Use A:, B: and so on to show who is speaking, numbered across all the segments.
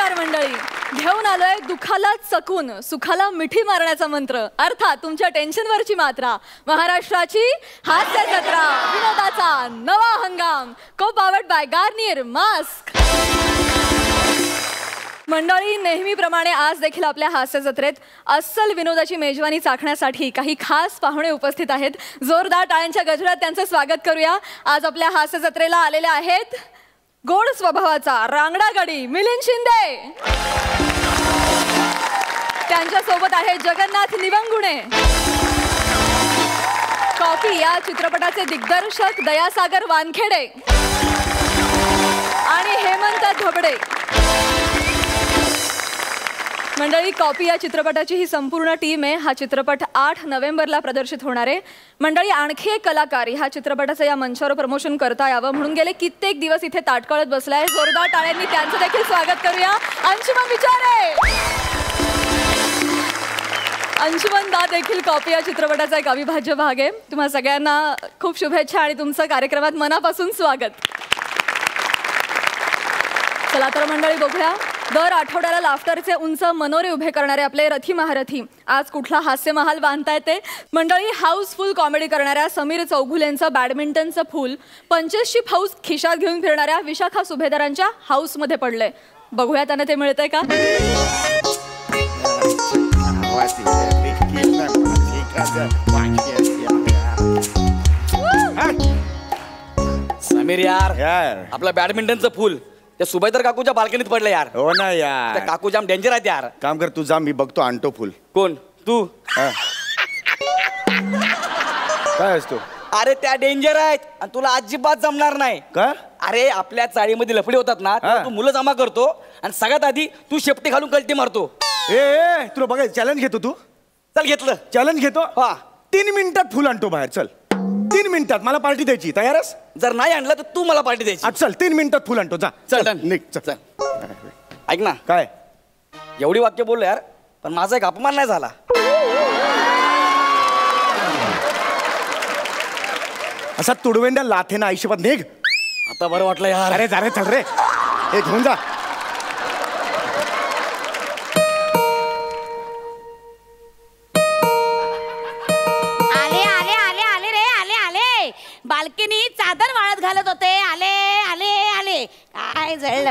A: नमस्कार मंडळी, घेऊन आलोय दुःखाला चकून सुखाला मिठी मारण्याचा मंत्र, अर्थात तुमच्या टेन्शनवरची मात्रा. महाराष्ट्राची हास्य जत्रा, विनोदाचा नवा हंगाम, को पावर्ड बाय गार्नियर मास्क. मंडळी, नेहमीप्रमाणे आज देखील आपल्या हास्य जत्रेत अस्सल विनोदाची मेजवानी चाखण्यासाठी काही खास पाहुणे उपस्थित आहेत. जोरदार टाळ्यांच्या गजरात त्यांचं स्वागत करूया. आज आपल्या हास्य जत्रेला आलेले आहेत गोड स्वभावाचा रांगडा गडी मिलिंद शिंदे. त्यांच्या सोबत आहे जगन्नाथ निवंगुणे. कॉफी या चित्रपटाचे दिग्दर्शक दयासागर वानखेडे आणि हेमंत धबडे. मंडळी, कॉपी या चित्रपटाची ही संपूर्ण टीम आहे. हा चित्रपट 8 नोव्हेंबरला प्रदर्शित होणार आहे. मंडळी, आणखी एक कलाकार ह्या चित्रपटाचं या मंचावर प्रमोशन करता यावं म्हणून गेले कित्येक दिवस इथे ताटकळत बसलाय. जोरदार टाळ्यांनी त्यांचं देखील स्वागत करूया. अंशुमन विचारे. अंशुमन दा देखील कॉपी या चित्रपटाचा एक अविभाज्य भाग आहे. तुम्हाला सगळ्यांना खूप शुभेच्छा आणि तुमचं कार्यक्रमात मनापासून स्वागत. चला तर मंडळी, बघूया दर आठवड्याला लाफ्टरचे उंच मनोरे उभे करणारे आपले रथी महारथी आज कुठला हास्य महाल बांधता येते. मंडळी, हाऊसफुल कॉमेडी करणाऱ्या समीर चौघुलेंचं बॅडमिंटनचं फूल 25ची फौज खिशात घेऊन फिरणाऱ्या विशाखा सुभेदारांच्या हाऊसमध्ये पडलंय. बघूया त्यांना ते मिळतंय का.
B: समीर यार आपलं बॅडमिंटनचं फूल त्या सुभेदार काकूच्या बाल्कनीत पडलं यार.
C: हो ना यार,
B: त्या काकू जाम डेंजर आहेत यार.
C: काम कर तू, जा मी बघतो आणतो फुल.
B: कोण तू?
C: काय असतो?
B: अरे त्या डेंजर आहेत आणि तुला अजिबात जमणार नाही
C: का?
B: अरे आपल्या चाळीमध्ये लफडी होतात ना, तू मुलं जमा करतो आणि सगळ्यात आधी तू शेपटी घालून कल्टी मारतो.
C: ए तुला बघा, चॅलेंज घेतो तू.
B: चल घेतलं
C: चॅलेंज घेतो.
B: हा,
C: 3 मिनिटात फुल आणतो बाहेर. चल 3 मिनिटात मला पार्टी द्यायची. तयारच?
B: जर नाही आणलं तर तू मला पार्टी द्यायची.
C: चल 3 मिनिटात फुल आणतो. जा
B: चल
C: निघ. चल
B: ऐक ना,
C: काय
B: एवढी वाक्य बोललो यार, पण माझा एक अपमान नाही झाला.
C: असा तुडवेंड्या लाथे ना आयुष्यात. निघ
B: आता बरं वाटलं यार.
C: अरे जा रे, चल रे, हे घेऊन जा.
D: बाल्कनी चादर वाळत घालत होते. आले आले आले, काय जळलं.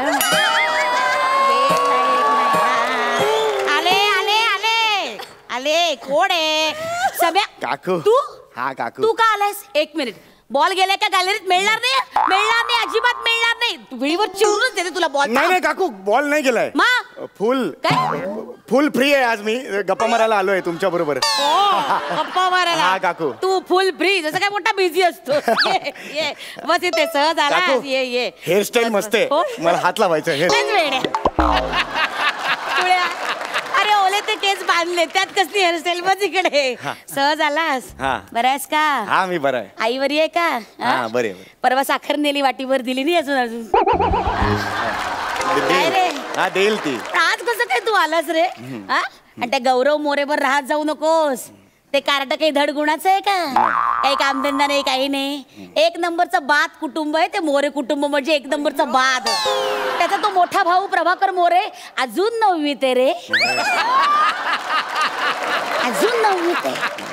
D: आले आले आले आले. कोण आहे? सभ्या
C: काकू.
D: तू?
C: हा काकू.
D: तू का आलास? एक मिनिट. बॉल गेलाय का गॅलरीत? मिळणार नाही, मिळणार नाही, अजिबात मिळणार नाही. वेळीवर चिवरूनच देते तुला बॉल.
C: नाही नाही काकू, बॉल नाही गेलाय. फुल
D: काय?
C: फुल फ्री आहे आज. मी गप्पा मारायला आलोय तुमच्या बरोबर.
D: गप्पा मारायला?
C: हा काकू.
D: तू फुल फ्री, जसं काय मोठा बिझी असतो. ये बस इथे सहज आला. ये ये.
C: हेअरस्टाईल मस्त आहे, मला हात लावायचं.
D: अरे ओले ते केस बांधले, त्यात कसली हेअरस्टाईल. बस इकडे. सहज आलास? बरं आहेस का?
C: हा मी बरं आहे.
D: आई बरी आहे का?
C: हा बरे.
D: परवा साखर नेली, वाटीवर दिली नाही अजून. काय रे?
C: हा देईल ती.
D: आज कसं काय तू आलास रे? आणि त्या गौरव मोरेवर राहत जाऊ नकोस. ते कार्ट काही धड गुणाचं आहे का? काही कामधंदा नाही, काही नाही. 1 नंबरचं बाद कुटुंब आहे ते मोरे कुटुंब. म्हणजे 1 नंबरचं बाद. त्याचा तो मोठा भाऊ प्रभाकर मोरे अजून 9वीत आहे रे. अजून 9वीत आहे.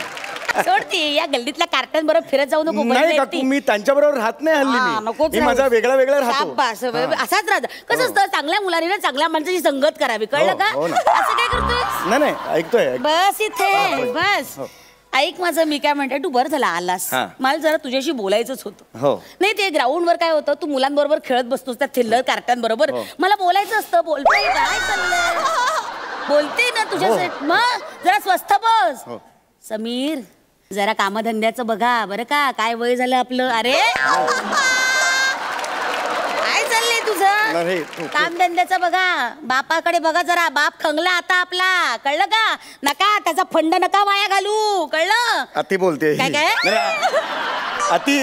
D: सोडती या गल्लीतल्या कार्टन बरोबर फिरत जाऊ नको.
C: नाही काकू, मी त्यांच्या बरोबर राहत नाही हल्ली. मी माझा वेगळा वेगळा राहतो.
D: असाच राहत. कसं असतं, चांगल्या मुलांनी ना चांगल्या माणसाची संगत करावी. कळलं का? असं काय करतोय?
C: नाही नाही, ऐकतोय.
D: बस इथे बस. ऐक माझं, मी काय म्हणते, तू बरं झाला आलास. मला जरा तुझ्याशी बोलायचंच होतं. नाही ते ग्राउंडवर काय होतं, तू मुलांबरोबर खेळत बसतोस त्या थिल्लर कार्टांबरोबर. मला बोलायचं असतं. बोलतोय काय चाललंय? बोलते ना तुझ्यासाठी. मग जरा स्वस्थ बस. समीर, जरा कामधंद्याचं बघा बरं का. काय वय झालं आपलं. अरे काय चाललंय तुझं? कामधंद्याचं बघा. बापाकडे बघा जरा. बाप खंगला आता आपला. कळलं का? नका त्याचा फंड नका वाया घालू. कळलं?
C: अति बोलते.
D: काय काय?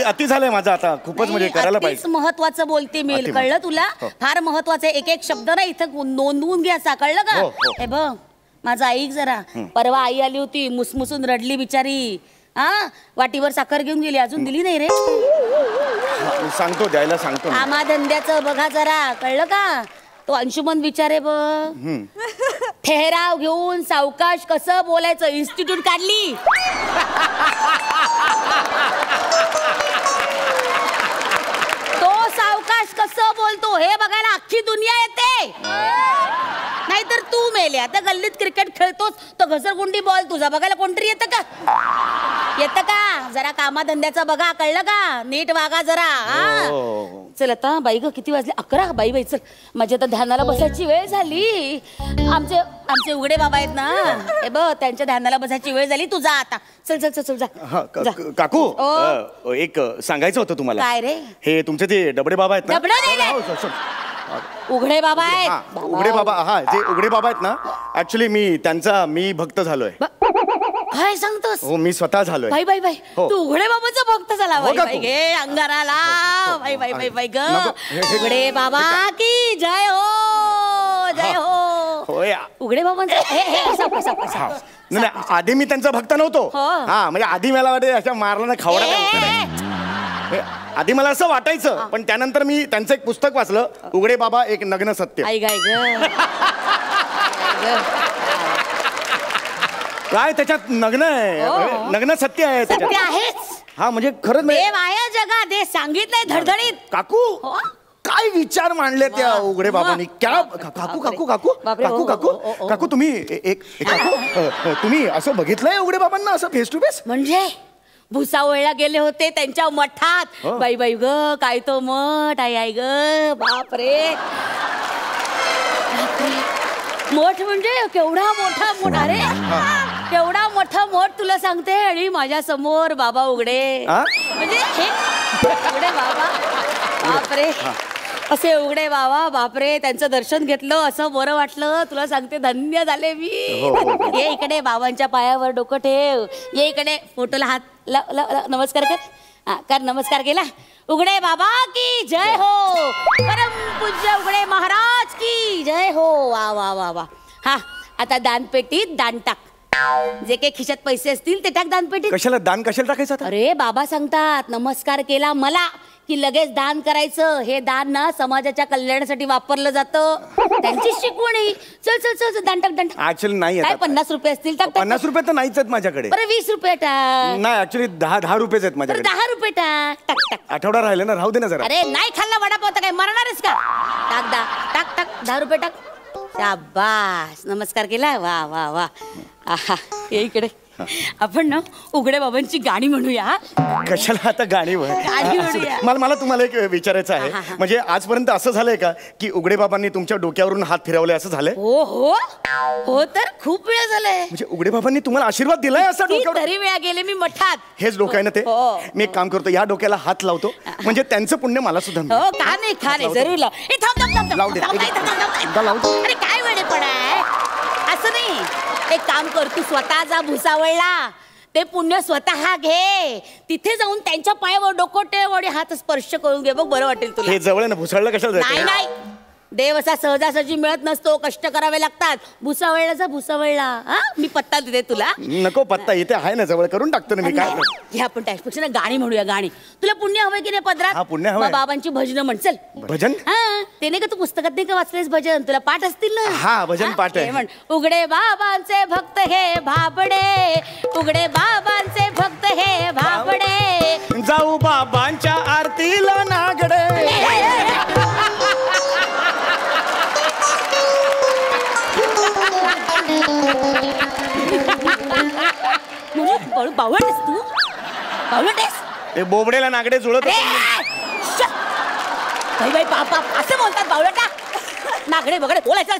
C: अति झालंय माझं आता. खूपच म्हणजे करायला पाहिजे.
D: महत्वाचं बोलते मी. कळलं तुला? फार महत्वाचं आहे. एक एक शब्द ना इथं नोंदवून घ्यायचा. कळलं का? हे बघ माझं ऐक जरा. परवा आई आली होती, मुसमुसून रडली बिचारी. वाटीवर साखर घेऊन गेली, अजून दिली नाही रे.
C: सांगतो, द्यायला सांगतो.
D: कामा धंद्याचं बघा जरा. कळलं का? तो अंशुमन विचारे बघ. ठेहराव घेऊन सावकाश कसं बोलायचं इन्स्टिट्यूट काढली. तो सावकाश कसं बोलतो हे बघायला अख्खी दुनिया येते. नाहीतर तू मेले आता गल्लीत क्रिकेट खेळतोस तो घसरगुंडी बॉल तुझा बघायला कोणतरी येतं का? येतं का? जरा कामाधंद्याचं बघा, कळलं का? नीट वागा जरा. चल आता बाई ग किती वाजले? 11. बाई बाई चल माझ्या आता ध्यानाला बसायची वेळ झाली. आमचे उघडे बाबा आहेत ना, हे बघ त्यांच्या ध्यानाला बसायची वेळ झाली. तू जा आता. चल चल चल चल जा.
C: काकू एक सांगायचं होतं तुम्हाला.
D: काय रे?
C: हे तुमचे ते डबडे बाबा आहेत ना.
D: डबडे नाही रे. उघडे बाबा आहेत.
C: उघडे बाबा. हा जे उघडे बाबा आहेत ना, ऍक्च्युली मी भक्त झालोय.
D: काय सांगतोस?
C: हो मी स्वतः झालोय.
D: बाई बाई बाई
C: हो.
D: तू उघडे बाबाचा भक्त झाला.
C: हो
D: बाई
C: का
D: बाई
C: तू?
D: घे अंगाराला. बाई बाई बाई बाई ग
C: नको.
D: उघडे बाबा की जय हो, जय हो.
C: होय.
D: उघडे बाबांचा
C: नाही आधी मी त्यांचा भक्त नव्हतो.
D: हो.
C: हा म्हणजे आधी मला वाटे अशा मारला ना खावडा. आधी मला असं वाटायचं, पण त्यानंतर मी त्यांचं एक पुस्तक वाचलं, उघडे बाबा एक नग्न सत्य.
D: आई गाय ग
C: काय त्याच्यात नग्न आहे. नग्न सत्य आहे
D: सत्य
C: त्याच्यात.
D: आहेच.
C: हा म्हणजे खरंच
D: देव आहे जगात हे सांगितलंय धडधडीत.
C: काकू
D: हो?
C: काय विचार मांडले त्या उघडे बाबांनी. क्या काकू काकू काकू
D: बापरे,
C: काकू काकू काकू तुम्ही काकू तुम्ही असं बघितलंय उघडे बाबांना असं फेस टू फेस?
D: म्हणजे भुसावळला गेले होते त्यांच्या मठात. बाई बाई ग काय तो मठ. आई आई ग बापरे. मठ म्हणजे केवढा मोठा मठ. अरे केवढा मोठा मठ तुला सांगते. आणि माझ्या समोर बाबा उघडे. म्हणजे हे उघडे बाबा बापरे. असे उघडे बाबा बापरे. त्यांचं दर्शन घेतलं असं बरं वाटलं. तुला सांगते धन्य झाले मी. ये इकडे बाबांच्या पायावर डोकं ठेव. ये इकडे फोटोला हात नमस्कार कर. कर नमस्कार केला. उघडे बाबा की जय हो. परम पूज्य उघडे महाराज की जय हो. वा वा वा वा. हा आता दानपेटीत दान टाक. जे काही खिशात पैसे असतील ते टाक दानपेटीत.
C: कशाला दान कशाला टाकायचं?
D: अरे बाबा सांगतात नमस्कार केला मला की लगेच दान करायचं. हे दान ना समाजाच्या कल्याणासाठी वापरलं जातं. त्यांची शिकवण आहे. चल चल चल दान टाक दान टाक.
C: ऍक्च्युअली नाही
D: काय 50 रुपये असतील टाक.
C: 50 रुपये तर नाहीच आहेत माझ्याकडे.
D: बरं 20 रुपये टाक.
C: नाही ऍक्च्युली 10 रुपयेच आहेत माझ्याकडे.
D: 10 रुपये टाक. टाक टाक.
C: आठवडा राहिले ना, राहू दे ना जरा.
D: अरे नाही खाल्ला वडापाव तर काय मरणारच का? टाक टाक टाक 10 रुपये टाक. शाबास नमस्कार केला. वा वा वा. आहा ये इकडे. आपण ना उघडे बाबांची गाणी म्हणूया.
C: कशाला आता गाणी
D: म्हणूया.
C: मला तुम्हाला एक विचारायचं आहे. म्हणजे आजपर्यंत असं झालंय का की उघडे बाबांनी तुमच्या डोक्यावरून हात फिरवले असं झालंय?
D: हो हो हो तर खूप वेळ झालंय.
C: म्हणजे उघडे बाबांनी तुम्हाला आशीर्वाद दिलाय असं डोक्यावर?
D: तरी वेळा गेले मी मठात.
C: हेच डोकं आहे ना ते. मी एक काम करतो या डोक्याला हात लावतो म्हणजे त्यांचं पुण्य मला सुद्धा.
D: हो का नाही खा नाही जरूर लाव.
C: लावू दे.
D: अरे काय वेडेपणा आहे. असं नाही. एक काम कर तू स्वतः जा भुसावळला. ते पुण्य स्वतः घे. तिथे जाऊन त्यांच्या पायावर डोकं ठेव आणि हात स्पर्श करून घे बघ बरं वाटेल तुला.
C: हे जवळ आहे ना भुसावळला कशाला
D: नाही
C: जायचं?
D: नाही देव असा सहजासहजी मिळत नसतो. कष्ट करावे लागतात. भुसावळला जा भुसावळला. हा मी पत्ता देते तुला.
C: नको पत्ता इथे आहे ना जवळ करून टाकतो ना मी. काय
D: हे आपण त्यापेक्षा ना गाणी म्हणूया. गाणी तुला पुण्य हवंय की नाही पदरात?
C: हा पुण्य हवंय.
D: बाबांची भजनं म्हण. चल
C: भजन.
D: हा ते नाही का तू पुस्तकात नाही का वाचलेस भजन? तुला पाठ असतील ना?
C: हा भजन पाठ आहे.
D: म्हण उघडे बाबांचे भक्त हे भाबडे. उघडे बाबांचे भक्त हे भाबडे.
C: जाऊ बाबांच्या आरतीला नागडे.
D: बावळटेस तू? बावळटेस?
C: ते बोबडेला नागडे जुळत.
D: बाई बापा असं बोलतात बावळटा. नागडे बगडे बोलायचं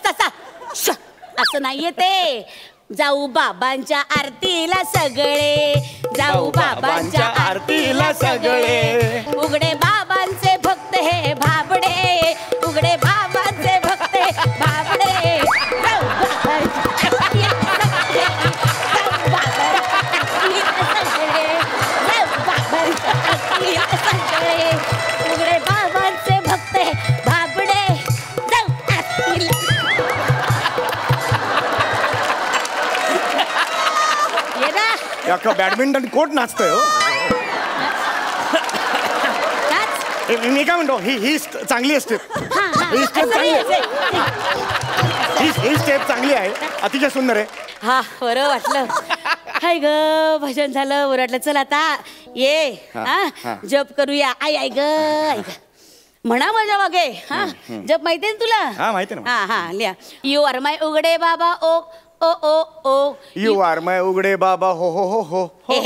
D: असं नाहीये ते. जाऊ बाबांच्या आरतीला सगळे. जाऊ बाबांच्या आरतीला सगळे. उघडे बाबांचे भक्त हे भाबडे. उघडे बाबांचे भक्त हे भाबडे. उघडे बाबांचे भक्त हे भाबडे.
C: बॅडमिंटन कोर्ट नाचतोय हो. मी काय म्हणतो ही चांगली स्टेप ही स्टेप चांगली आहे ही स्टेप चांगली आहे अतिशय सुंदर आहे.
D: हा बरं वाटलं. हाय ग भजन झालं बरं वाटलं. चल आता ये जप करूया. आई आई ग म्हणा माझ्या मागे. हा जप माहितीये तुला?
C: हा माहिती ना.
D: हा लिहा. यू आर माय उघडे बाबा ओ ओ ओ ओ.
C: यू आर माय उघडे बाबा हो हो हो हो हो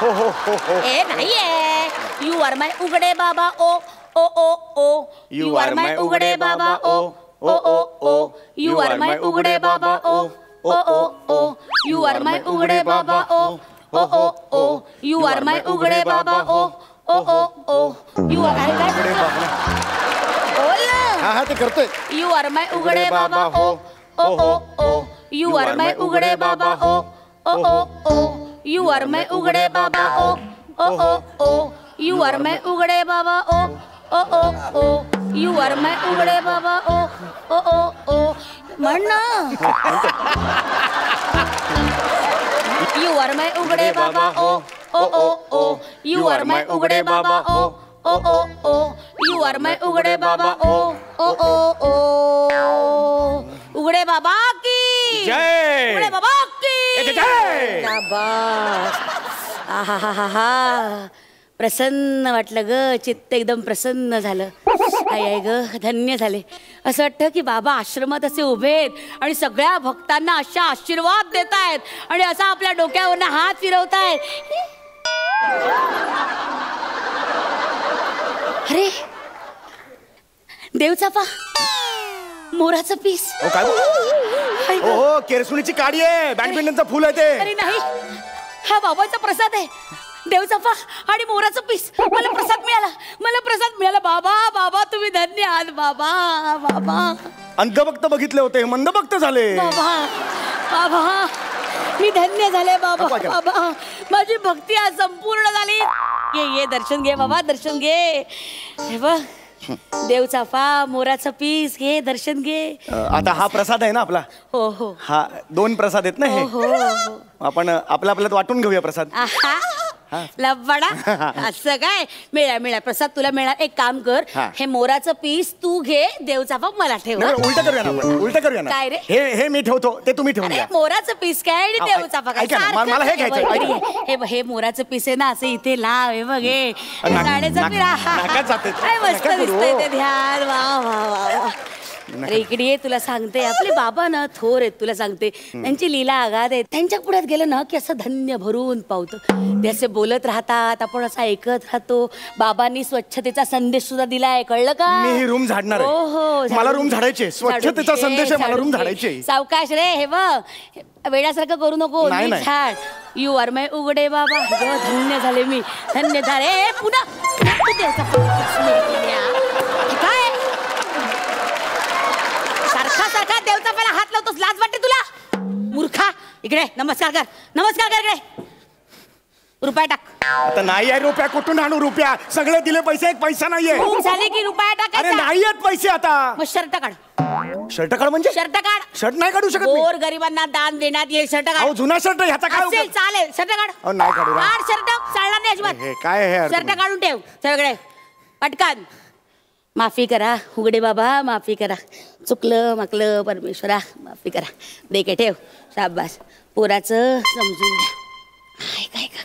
C: हो हो हो.
D: ए नाहीये. यू आर माय उघडे बाबा ओ ओ ओ ओ.
C: यू आर माय उघडे बाबा ओ
D: ओ ओ ओ. यू आर माय उघडे बाबा ओ ओ ओ ओ. यू आर माय उघडे बाबा ओ ओ ओ ओ. यू आर माय उघडे बाबा ओ ओ ओ ओ. यू आर काय बोल ना.
C: हा ते करतोय.
D: यू आर माय उघडे बाबा ओ ओ ओ ओ. यू आर माय उघडे बाबा ओ ओ ओ ओ. यू आर माय उघडे बाबा ओ ओ ओ ओ. यू आर माय उघडे बाबा ओ ओ ओ ओ. यू आर माय उघडे बाबा ओ ओ ओ ओ. म्हण ना. यू आर माय उघडे बाबा ओ ओ ओ ओ. यू आर माय उघडे बाबा ओ ओ ओ ओ. यू आर माय उघडे बाबा ओ ओ ओ ओ. उघडे बाबा की
C: जय.
D: उघडे बाबा की
C: जय.
D: शाबास. आहाहाहा. प्रसन्न वाटलं ग. चित्त एकदम प्रसन्न झालं. आई आई ग धन्य झाले. असं वाटतं की बाबा आश्रमात असे उभे आहेत आणि सगळ्या भक्तांना अशा आशीर्वाद देत आहेत आणि असा आपल्या डोक्यावरनं हात फिरवतायत. अरे देवचाफा मोराचं पीस.
C: काय हो केरसुणीची काडी आहे. बॅडमिंटनचं फुल आहे ते.
D: अरे नाही हा बाबाचा प्रसाद आहे. देवचाफा आणि मोराचं पीस. मला प्रसाद मिळाला. मला प्रसाद मिळाला. बाबा बाबा तुम्ही धन्य आहात बाबा बाबा.
C: अंधभक्त बघितले होते मंदभक्त झाले.
D: बाबा बाबा मी धन्य झाले बाबा बाबा. माझी भक्ती आज संपूर्ण झाली. ये दर्शन घे बाबा दर्शन घे. हे बघ देवचाफा मोराचं पीस घे दर्शन घे.
C: आता हा प्रसाद आहे ना आपला.
D: हो हो
C: हा 2 प्रसाद आहेत ना हे.
D: हो हो.
C: आपण आपल्यात वाटून घेऊया प्रसाद.
D: लबाडा असं काय. मिळा प्रसाद तुला मिळणार. एक काम कर हे मोराचं पीस तू घे. देवचाफा मला ठेव.
C: उलट करूया ना आपण. उलट करूया ना.
D: काय रे
C: हे मी ठेवतो ते तुम्ही ठेवून घ्या.
D: मोराचं पीस काय आणि देवचाफा काय.
C: मला हे घ्यायचं.
D: हे मोराचं पीस आहे ना असं इथे लाव. हे बघ हे मस्त दिसतंय ते ध्यान. वा वा वा. अरे इकडे ये तुला सांगते. आपले बाबा ना थोर आहेत तुला सांगते. त्यांची लीला आगाध आहे. त्यांच्या पुढ्यात गेलं ना की असं धन्य भरून पावतं. ते असे बोलत राहतात आपण असं ऐकत राहतो. बाबांनी स्वच्छतेचा संदेश सुद्धा दिलाय कळलं का.
C: मी ही रूम झाडणार आहे.
D: हो हो
C: मला रूम झाडायचे. स्वच्छतेचा संदेश आहे मला रूम झाडायचे.
D: सावकाश रे. हे बघ वेड्यासारखं करू नको. झाड. यू आर माय उघडे बाबा. धन्य झाले मी धन्य झाले. पुन्हा काय सारखा देवचाफाला हात लावतोस. लाज वाटते तुला मूर्खा. इकडे नमस्कार कर. नमस्कार कर इकडे. रुपया टाक.
C: आता नाही आहे रुपया. कुठून आणू रुपया. सगळे दिले पैसे. एक पैसा नाहीये.
D: झाले की रुपया टाक.
C: अरे नाही आहेत पैसे आता.
D: मग शर्ट काढ.
C: शर्ट काढ म्हणजे
D: शर्ट काढ.
C: शर्ट नाही काढू शकत.
D: गोर गरिबांना दान देण्यात येईल. शर्ट काढ.
C: जुना शर्ट ह्याचा काय
D: असेल चालेल. शर्ट काढ.
C: नाही काढू.
D: काढ शर्ट. चालणार नाही अजिबात.
C: काय हे
D: शर्ट काढून ठेव सगळे पटकन. माफी करा उघडे बाबा. माफी करा. चुकलं माकलं परमेश्वरा माफी करा. दे के ठेव. शाबास. पोराचं समजून घ्या. काय का.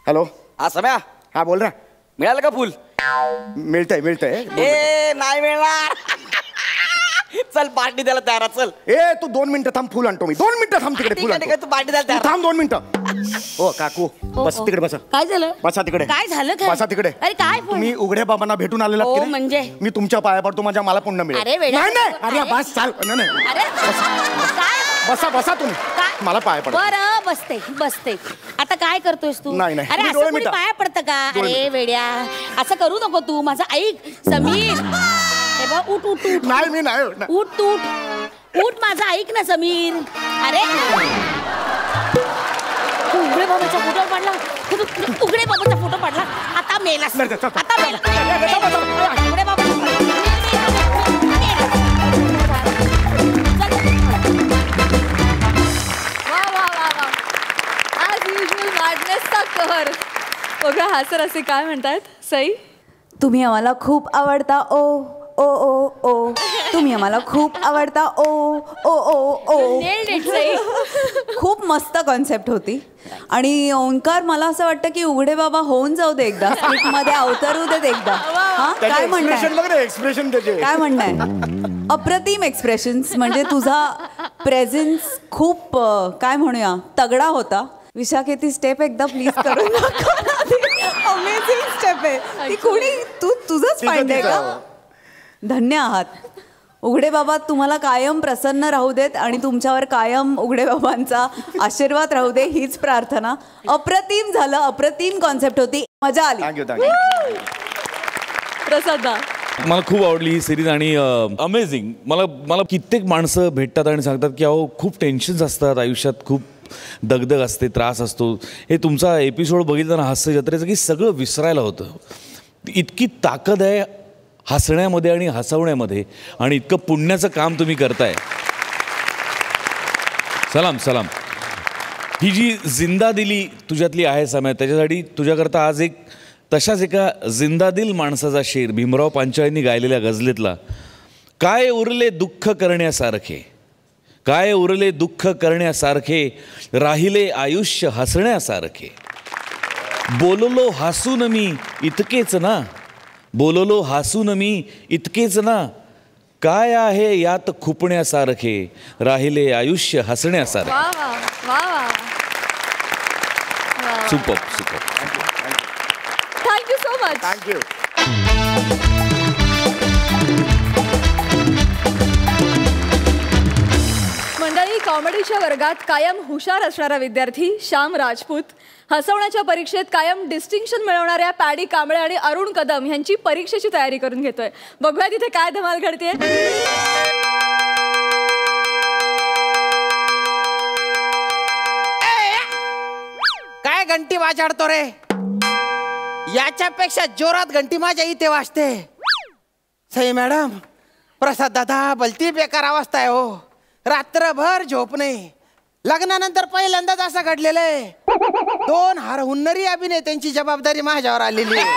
C: हॅलो
B: हा सम्या.
C: हा बोल ना.
B: मिळालं का फुल.
C: मिळतंय.
B: ए नाही मिळणार. चल पार्टी द्यायला तयार. चल
C: ए तू 2 मिनिटं थांब. फुल आणतो मी. 2 मिनिटं थांब. तिकडे फुल आणतो.
B: तू पार्टी द्यायला तयार.
C: थांब 2 मिनिटं. हो काकू बस तिकडे बसा.
D: काय झालं.
C: बसा तिकडे.
D: काय झालं काय.
C: बसा तिकडे.
D: अरे काय
C: मी उघड्या बाबांना भेटून आलेला.
D: म्हणजे
C: मी तुमच्या पाया पडतो. माझ्या मला पुण्य मिळेल. नाही अरे बस चाल. नाही बसा बसा तुम्ही. मला पाया पड.
D: बरं बसते. आता काय करतोयस तू.
C: नाही
D: अरे असं कोणी पाया पडतं का. अरे वेड्या असं करू नको तू. माझं ऐक समीर. हे बघ उठ उठ उठ.
C: नाही मी नाही.
D: उठ उठ उठ माझं ऐक ना समीर. अरे तू उघडे बाबाचा फोटो पडला. उघडे बाबाचा फोटो पडला. आता मेलास. आता मेला. उघडे बाबा.
A: वा वा वा वा. आज युजल मॅडनेसचा कहर. बघा हास्यरसिक काय म्हणतायत. सई,
E: तुम्ही आम्हाला खूप आवडता ओ ओ ओ ओ, तुम्ही आम्हाला खूप आवडता ओ ओ ओ ओ. खूप मस्त कॉन्सेप्ट होती. आणि ओंकार, मला असं वाटतं की उघडे बाबा होऊन जाऊ दे एकदा, स्किट मध्ये अवतरू देत एकदा. हा, काय म्हणताय?
C: एक्सप्रेशन त्याचे
E: काय म्हणताय? अप्रतिम एक्सप्रेशन्स. म्हणजे तुझा प्रेझेन्स खूप काय म्हणूया तगडा होता. विशाखे, ती स्टेप एकदा प्लीज करू नका. अमेझिंग स्टेप आहे ती. कोणी तुझंच फाईंड आहे का? धन्य आहात. उघडे बाबा तुम्हाला कायम प्रसन्न राहू देत आणि तुमच्यावर कायम उघडे बाबांचा आशीर्वाद राहू दे, हीच प्रार्थना. अप्रतिम झालं, अप्रतिम कॉन्सेप्ट होती, मजा आली.
C: थँक्यू.
A: प्रसादा,
F: मला खूप आवडली ही सिरीज आणि अमेझिंग. मला कित्येक माणसं भेटतात आणि सांगतात की अहो खूप टेन्शन्स असतात आयुष्यात, खूप दगदग असते, त्रास असतो. हे तुमचा एपिसोड बघितला ना हास्य जत्रेचं की सगळं विसरायला होतं. इतकी ताकद आहे हसण्यामध्ये आणि हसवण्यामध्ये आणि इतकं पुण्याचं काम तुम्ही करताय. सलाम सलाम. ही जी जिंदा दिली तुझ्यातली आहे समय, त्याच्यासाठी तुझ्याकरता आज एक तशाच एका जिंदादिल माणसाचा शेर भीमराव पांचाळींनी गायलेल्या गझलेतला, काय उरले दुःख करण्यासारखे, काय उरले दुःख करण्यासारखे, राहिले आयुष्य हसण्यासारखे. बोललो हसून मी इतकेच ना, बोललो हसून मी इतकेच ना, काय आहे यात खुपण्यासारखे, राहिले आयुष्य हसण्यासारखे.
A: वा वा वा वा.
F: Super super.
A: Thank you so much.
C: Thank you.
A: मंडळी, कॉमेडीच्या वर्गात कायम हुशार असणारा विद्यार्थी श्याम राजपूत, हसवण्याच्या परीक्षेत कायम डिस्टिंक्शन मिळवणाऱ्या पॅडी कांबळे आणि अरुण कदम यांची परीक्षेची तयारी करून घेतोय. बघूया तिथे काय धमाल घडतेय.
G: काय घंटी वाजाडतो रे? याच्यापेक्षा जोरात घंटी माझ्या इथे वाजते. सई मॅडम, प्रसाद दादा, भलती बेकार अवस्था आहे हो. रात्रभर झोप नाही. लग्नानंतर पहिल्यांदाच असं घडलेलं आहे. 2 हुन्नरी अभिनेत्यांची जबाबदारी माझ्यावर आलेली आहे.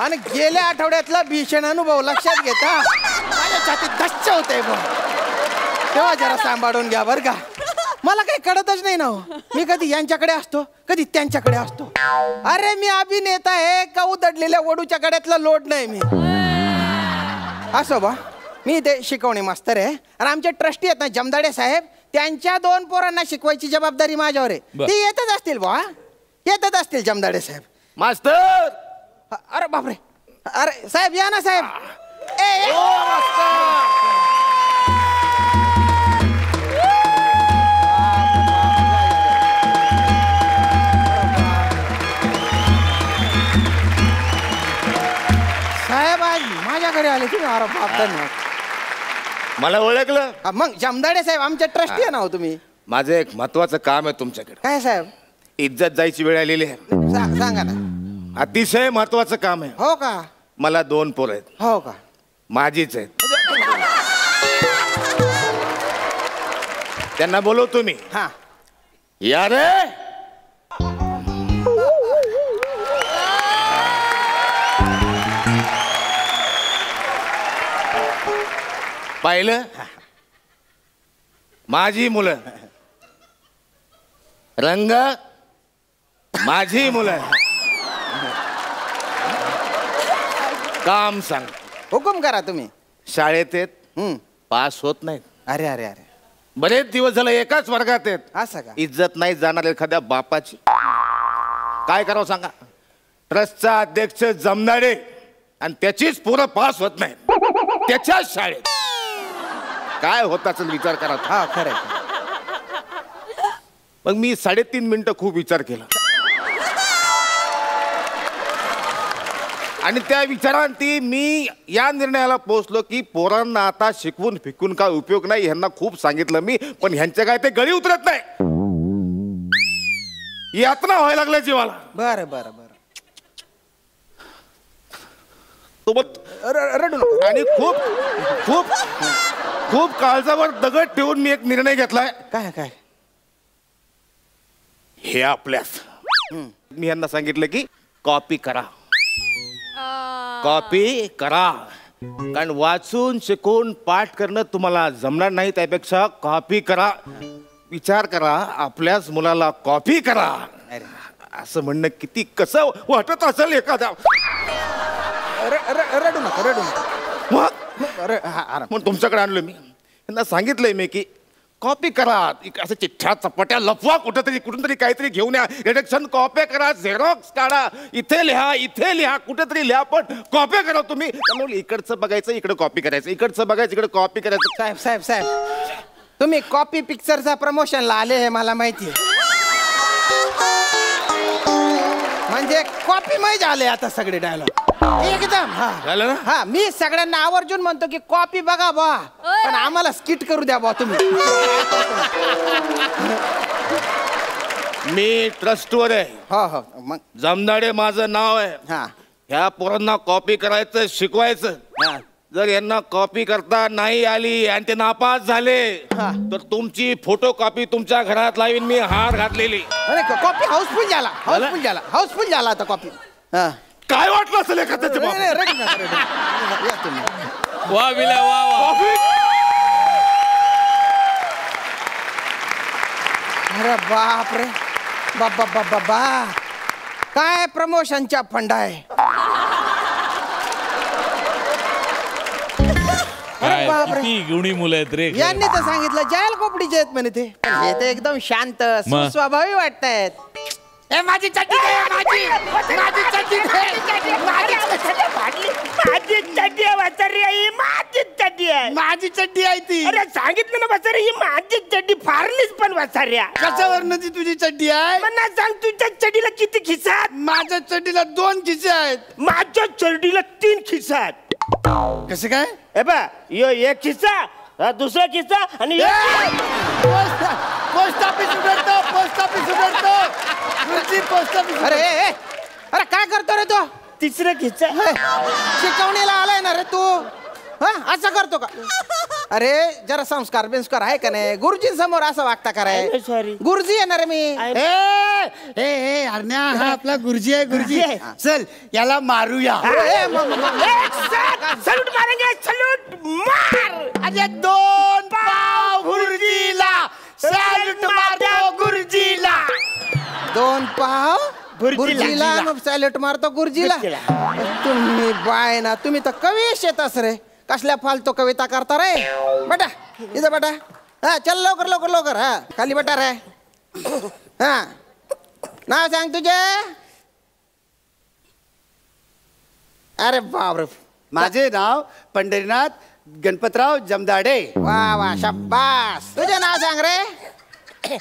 G: आणि गेल्या आठवड्यातला भीषण अनुभव लक्षात घेता माझ्या छातीत धस्स होते. तेव्हा जरा सांभाळून घ्या बरं का. मला काही कळतच नाही ना. मी कधी यांच्याकडे असतो, कधी त्यांच्याकडे असतो. अरे मी अभिनेता आहे का उदडलेल्या वडूच्या कड्यातला लोट नाही मी. असो बा, मी ते शिकवणे मास्तर आहे आणि आमचे ट्रस्टी आहेत ना जमदाडे साहेब, त्यांच्या 2 पोरांना शिकवायची जबाबदारी माझ्यावर आहे. ते येतच असतील बा, येतच असतील जमदाडे साहेब.
C: मास्तर,
G: अरे बापरे, अरे साहेब या ना साहेब. साहेब आज माझ्याकडे आले तुम्ही. अरे बाप, धन्यवाद.
C: मला ओळखलं?
G: मग जमदाडे साहेब आमचे ट्रस्टी आहे ना हो तुम्ही.
C: माझं एक महत्वाचं काम आहे तुमच्याकडे.
G: काय साहेब?
C: इज्जत जायची वेळ आलेली आहे.
G: सांगा ना.
C: अतिशय महत्वाचं काम आहे.
G: हो का?
C: मला 2 पोरं आहेत.
G: हो का?
C: माझीच आहेत. त्यांना बोलव तुम्ही.
G: हा,
C: या रे. पाहिलं, माझी मुलं, रंग माझी मुलं. काम सांग.
G: हुकुम करा तुम्ही.
C: शाळेत आहेत, पास होत नाहीत.
G: अरे अरे अरे,
C: बरेच दिवस झाले एकाच वर्गात आहेत.
G: असं का?
C: इज्जत नाही जाणार एखाद्या बापाची. काय करावं सांगा. ट्रस्टचा अध्यक्ष जमनाडे आणि त्याचीच पोरं पास होत नाही त्याच्याच शाळेत. काय होत असेल विचार करा.
G: हा, खरंय.
C: मग मी 3.5 मिनिटं खूप विचार केला आणि त्या विचारांती मी या निर्णयाला पोहोचलो की पोरांना आता शिकवून फिकून काय उपयोग नाही. ह्यांना खूप सांगितलं मी, पण ह्यांच्या काय ते गळी उतरत नाही. यातना व्हायला लागल्या जीवाला.
G: बरं बरं बरं.
C: सोबत
G: रडू नको.
C: आणि खूप खूप खूप काळजावर दगड ठेवून मी एक निर्णय घेतलाय.
G: काय काय?
C: हे आपल्यास मी यांना सांगितलं की कॉपी करा, कॉपी करा, कारण वाचून शिकून पाठ करणं तुम्हाला जमणार नाही, त्यापेक्षा कॉपी करा. विचार करा, आपल्याच मुलाला कॉपी करा असं म्हणणं किती कसं वाटत असेल एखाद्या.
G: रडू नका रडू नका.
C: म्हणून तुमच्याकडे आणलं मी. त्यांना सांगितलंय मी की कॉपी करा, असं चिठ्ठ्या चपाट्या लफवा कुठून तरी काहीतरी घेऊन या, रिडक्शन कॉपी करा, झेरॉक्स काढा, इथे लिहा कुठेतरी लिहा, पण कॉपी करा तुम्ही. त्यामुळे इकडचं बघायचं इकडे कॉपी करायचं, इकडचं बघायचं इकडे कॉपी करायचं.
G: साहेब तुम्ही कॉपी पिक्चरचा प्रमोशनला आले हे मला माहिती आहे. म्हणजे कॉपी मै आले आता सगळे डायलॉग एकदम.
C: झालं ना?
G: हा मी सगळ्यांना आवर्जून म्हणतो की कॉपी बघा बा, पण आम्हाला स्किट करू द्या बा तुम्ही.
C: मी ट्रस्टवर आहे.
G: हो मग
C: जमदाडे माझं नाव आहे.
G: हा
C: ह्या पोरांना कॉपी करायचं शिकवायचं. जर यांना कॉपी करता नाही आली आणि ते नापास झाले तर तुमची फोटो कॉपी तुमच्या घरात लावीन मी, हार घातलेली.
G: कॉपी हाऊसफुल झाला आता कॉपी.
C: काय वाटलं असेल एखाद्याच्या बाबतीत?
F: वा विला वा वा.
G: अरे बाप रे बाबा काय प्रमोशनच्या फंडा आहे.
F: काय
G: बापरे.
F: किती गुणी मुलं आहेत रे.
G: यांनी तर सांगितलं जायल कोपडीचे आहेत म्हणे ते. हे तर एकदम शांत स्वभावी वाटतायत. माझी चड्डी माझी चड्डी माझी चड्डी आहे ती.
H: अरे सांगितलं ना बसारे, ही माझी चड्डी फारलीच पण बसाऱ्या.
G: कशावरनं ती तुझी चड्डी आहे?
H: मला सांग तुझ्या चड्डीला किती खिसा?
G: माझ्या चड्डीला 2 खिसे आहेत.
H: माझ्या चड्डीला 3 खिसा.
G: कसं काय?
H: ए बा यो एक खिस्सा, हा दुसरा खिस्सा आणि
G: पोस्ट ऑफिस उघडतो, पोस्ट ऑफिस उघडतो. Post office. अरे काय करतो रे तो?
H: तिसरा खिस्सा.
G: शिकवणीला आलाय ना रे तू? असं करतो का? अरे जरा संस्कार बिंस्कार आहे का नाही? गुरुजींसमोर असं वागता कराय.
H: सॉरी
G: गुरुजी येणार मी.
I: हरण्या हा आपला गुरुजी आहे. गुरुजी चल याला मारूया.
H: सलूट मारेंगे, सलूट मार.
G: अरे 2 पाव गुरुजीला, सॅल्यूट मारतो गुरुजीला. 2 पाव गुरुजीला, सॅल्यूट मारतो गुरुजीला. तुम्ही बाय ना, तुम्ही तर कवीश येतास रे. कसल्या फालतो कविता करता रे. बेटा इथं बेटा. हा चल लवकर लवकर लवकर. हा खाली बेटा रे. हा नाव सांग तुझे. अरे बापरे.
I: माझे नाव पंढरीनाथ गणपतराव जमदाडे.
G: वा वा शाबास. तुझे नाव सांग रे.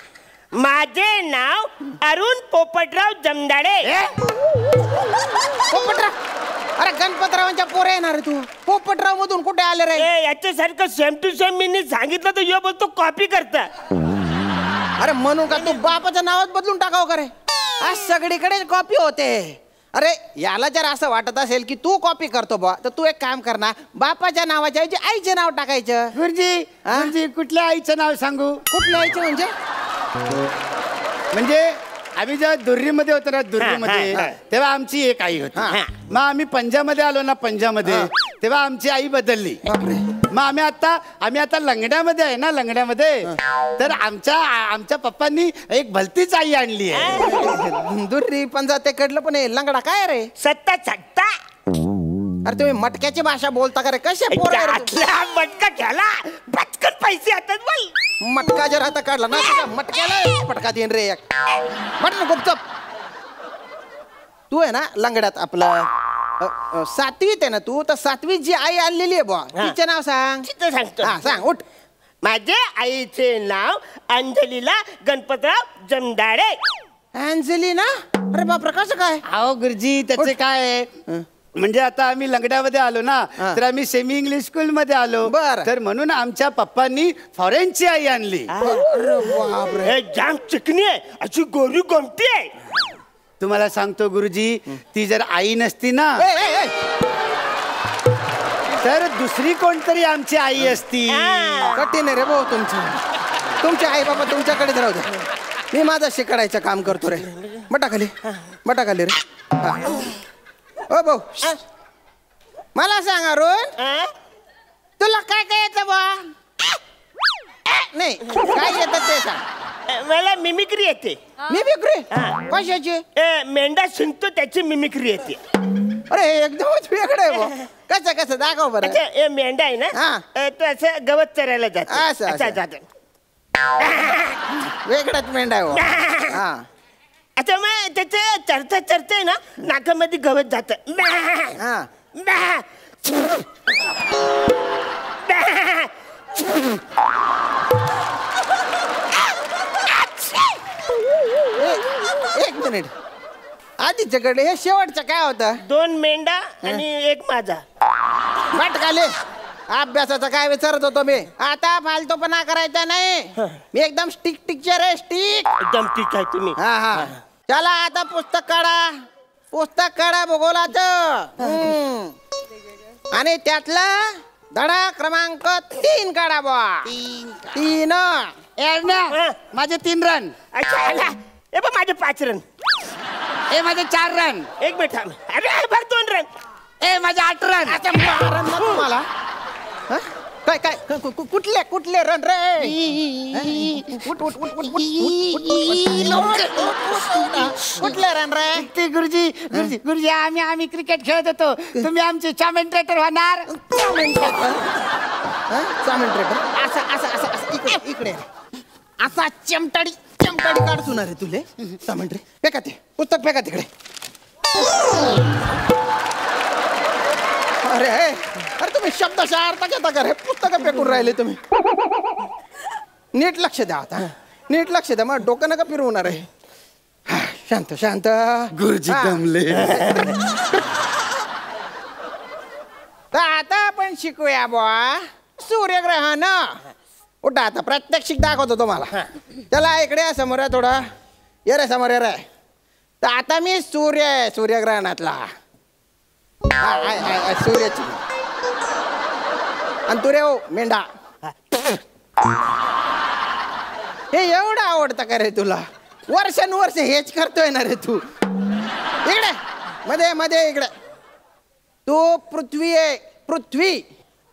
H: माझे नाव अरुण पोपटराव जमदाडे.
G: पोपटराव? अरे गणपतरावांच्या पोरे येणार रे तू. पोपटराव मधून कुठे आले रे?
H: याच्यासारखं सेम टू सेम मी सांगितलं तर यो बोलतो कॉपी करता.
G: अरे म्हणून का तू बापाचं नावच बदलून टाकाव का रे? आज सगळीकडे कॉपी होते. अरे याला जर असं वाटत असेल की तू कॉपी करतो बा, तर तू एक काम कर ना, बापाच्या नावाच्या ऐवजी आईचे नाव टाकायचं.
I: गुरुजी कुठल्या आईचं नाव सांगू?
G: कुठल्या आईचं
I: म्हणजे आम्ही जेव्हा दुर्रीमध्ये होतो ना, दुर्रीमध्ये तेव्हा आमची एक आई होती. मग आम्ही पंजामध्ये आलो ना, पंजामध्ये तेव्हा आमची आई बदलली. मग आम्ही आता लंगड्यामध्ये आहे ना, लंगड्यामध्ये तर आमच्या पप्पांनी एक भलतीच आई आणली आहे.
G: दुर्री पंजा ते कडलं पण लंगडा काय रे?
H: सत्ता सत्ता.
G: अरे तुम्ही मटक्याची भाषा बोलता का रे? कशा पोर
H: मटका घ्याला पटकन पैसे येतात. बोल
G: मटका जर आता काढला ना, तुझ्या मटक्याला पटका देईन रे एक. म्हटलं गुपचप. तू आहे ना लंगड्यात आपलं 7वीत आहे ना तू, तर 7वीत जी आई आणलेली आहे बुवा, तिचे नाव सांग.
H: सांगतो.
G: सांग उठ.
H: माझे आईचे नाव अंजलीला गणपतराव जमदाडे.
G: अंजली ना? अरे बापरे कसं काय?
I: अहो गुरुजी त्याचे काय म्हणजे आता आम्ही लंगड्यामध्ये आलो ना, तर आम्ही सेमी इंग्लिश स्कूल मध्ये आलो. तर म्हणून आमच्या पप्पांनी फॉरेनची आई आणली.
H: हे जाम चिकनी आहे, अशी गोरी गोमटी आहे.
I: तुम्हाला सांगतो गुरुजी, ती जर आई नसती ना तर दुसरी कोणतरी आमची आई असती.
G: कठीण आहे रे भाऊ तुमची. तुमचे आई बाबा तुमच्याकडे राहू द्या. मी माझं शिकायचं काम करतो रे. बटाखाली रे. ओ भाऊ मला सांग अरुण, तुला काय काय येतं बा? नाही काय येतं ते सांग.
H: मला मिमिक्री येते.
G: मिमिक्री कशाची?
H: मेंढा शिंकतो त्याची मिमिक्री येते.
G: अरे एकदमच वेगळं आहे बा. कसं दाखव बरं.
H: अच्छा मेंढा आहे ना, तो असं गवत चरायला जातो.
G: असं
H: जातो.
G: वेगळाच मेंढा आहे बा.
H: अच्छा मग त्याचं चरते ना नाकामध्ये गवत जात.
G: एक मिनिट आधीच्याकडे हे शेवटचं काय होतं?
H: 2 मेंढा आणि 1 माझा.
G: बटकाले अभ्यासाचा काय विचारत होतो मी. आता फालतूपणा करायचा नाही. मी एकदम स्टिक टीचर आहे. स्टिक
H: एकदम ठीक आहे तुम्ही.
G: हा चला आता पुस्तक काढा भूगोलाचं. आणि त्यातला धडा क्रमांक 3 काढा बा. 3
I: माझे 3 रन.
H: अच्छा ए बा माझे 5 रन.
I: ए माझे 4 रन.
H: एक मिनिट थांब. अरे बघ 2 रन.
I: ए माझे 8 रन.
G: तुम्हाला काय कुठले रन रे? कुठले रन रे?
I: ते गुरुजी आम्ही क्रिकेट खेळत होतो. तुम्ही आमचे कमेंटेटर होणार.
G: इकडे असा चमटाडी काढतो ना रे तुले. कमेंट्री फेका ते पुस्तक फेका तिकडे. अरे तुम्ही शब्दशः अर्थ घेता का रे? पुस्तक फेकून राहिले तुम्ही. नीट लक्ष द्या आता. नीट लक्ष द्या. मग डोकं नका फिरवणार आहे. शांत
I: गुरुजी दमले.
G: तर आता आपण शिकूया बुवा सूर्यग्रहण. उठा आता प्रात्यक्षिक दाखवतो तुम्हाला. चला इकडे समोर आहे थोडा. ये रे समोर ये रे. तर आता मी सूर्य आहे सूर्यग्रहणातला. सूर्याची आणि तू रे हो मेंढा. हे एवढं आवडतं का रे तुला? वर्षानुवर्ष हेच करतोय ना रे तू. इकडे मध्ये इकडे. तू पृथ्वी आहे. पृथ्वी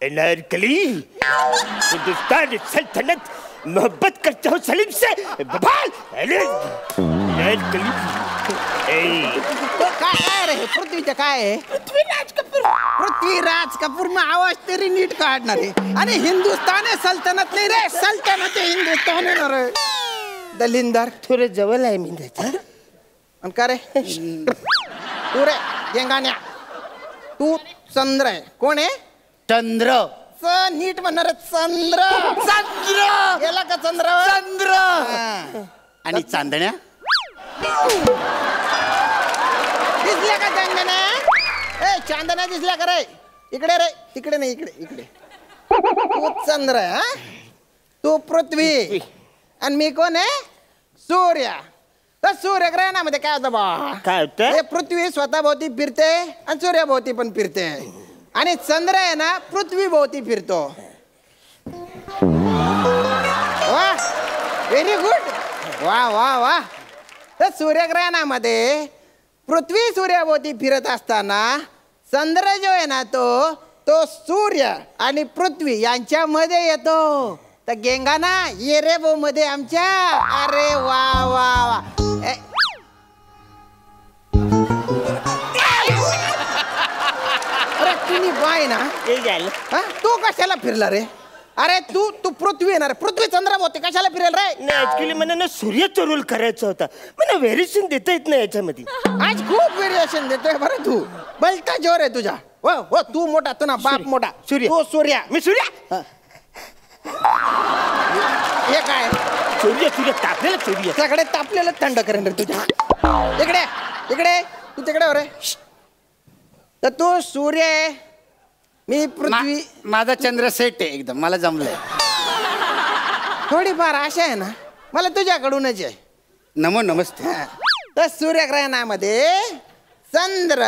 H: अनारकली हिंदुस्तान सल्तनत मोहब्बत करता हूँ सलीम से. बबाल अनारकली
G: काय रे? पृथ्वीचं काय आहे? पृथ्वीराज कपूर. मग आवाज तरी नीट काढणार आहे. आणि हिंदुस्तान आहे सल्तनत नाही रे. सल्तनत आहे हिंदुस्तान आहे ना रे. दलिंदर
H: थोडं जवळ आहे मी त्याच्या.
G: आणि का रे तू रे गेंगाण्या. तू चंद्र आहे. कोण आहे?
I: चंद्र.
G: नीट म्हणणार चंद्र. गेला का चंद्र?
I: आणि चांदण्या
G: दिसल्या का चांदण्या? ए चांदण्या दिसल्या का रे? इकडे रे. तिकडे नाही इकडे. तू चंद्र आहे. तू पृथ्वी आणि मी कोण आहे? सूर्य. तर सूर्यग्रहणामध्ये काय होतं बा?
H: काय होतं?
G: हे पृथ्वी स्वतःभोवती फिरते आणि सूर्याभोवती पण फिरते. आणि चंद्र आहे ना पृथ्वी भोवती फिरतो. वा व्हेरी गुड. वा. तर सूर्यग्रहणामध्ये पृथ्वी सूर्याभोवती फिरत असताना चंद्र जो आहे ना तो सूर्य आणि पृथ्वी यांच्यामध्ये येतो. तर गेंगाना ये रे बो मध्ये आमच्या. अरे वा. अरे तुम्ही बाय ना. तू कशाला फिरला रे? अरे तू पृथ्वी येणार. पृथ्वी चंद्राभोवती कशाला फिरेल रे?
H: नाही ऍक्च्युली मला ना सूर्याचा रोल करायचा होता. मला व्हेरिएशन देता येत नाही याच्यामध्ये.
G: आज खूप व्हेरिएशन देतोय बरं तू. बलता जोर आहे तुझा. हो तू मोठा. तू ना बाप मोठा. तू सूर्या.
H: मी सूर्या.
G: हे काय?
H: सूर्य तापलेला सूर्य.
G: त्याकडे तापलेलं थंड करेन रे तुझ्या. इकडे तू तिकडे हो रे. तर तू सूर्य आहे. मी पृथ्वी.
I: माझा चंद्र सेट आहे एकदम. मला जमलंय.
G: थोडीफार आशा आहे ना मला तुझ्याकडूनच आहे.
I: नमस्ते.
G: तर सूर्यग्रहणामध्ये चंद्र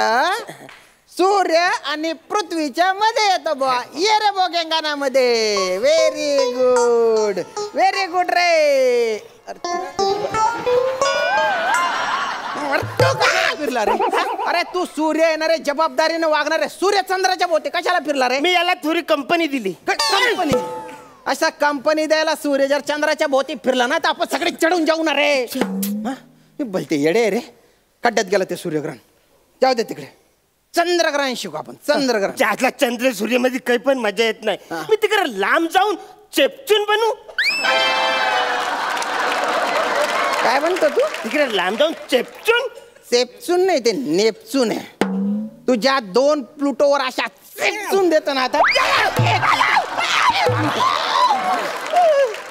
G: सूर्य आणि पृथ्वीच्या मध्ये येतो बुवा. ये रे बो गेंगाणामध्ये. व्हेरी गुड रे. फिरला रे? अरे तू सूर्य येणारे जबाबदारीने वागणारे सूर्य चंद्राच्या भोवती कशाला फिरला रे?
H: मी याला थोडी कंपनी दिली.
G: कंपनी? अशा कंपनी द्यायला सूर्य जर चंद्राच्या भोवती फिरला ना तर आपण सगळे चढून जाऊ ना रे. बोलते येडे रे. खड्ड्यात गेला ते सूर्यग्रहण. जाऊ दे तिकडे. चंद्रग्रहण शिकू आपण. चंद्रग्रहण.
H: त्यातला चंद्र सूर्यामध्ये काही पण मजा येत नाही. मी तिकडे लांब जाऊन चेपचून बनू.
G: काय म्हणतो तू?
H: तिकडे लांब जाऊन चेपचून.
G: चेपचून नाही ते नेपचून आहे. तू ज्या 2 प्लुटोवर अशा चेपचून देतो ना आता.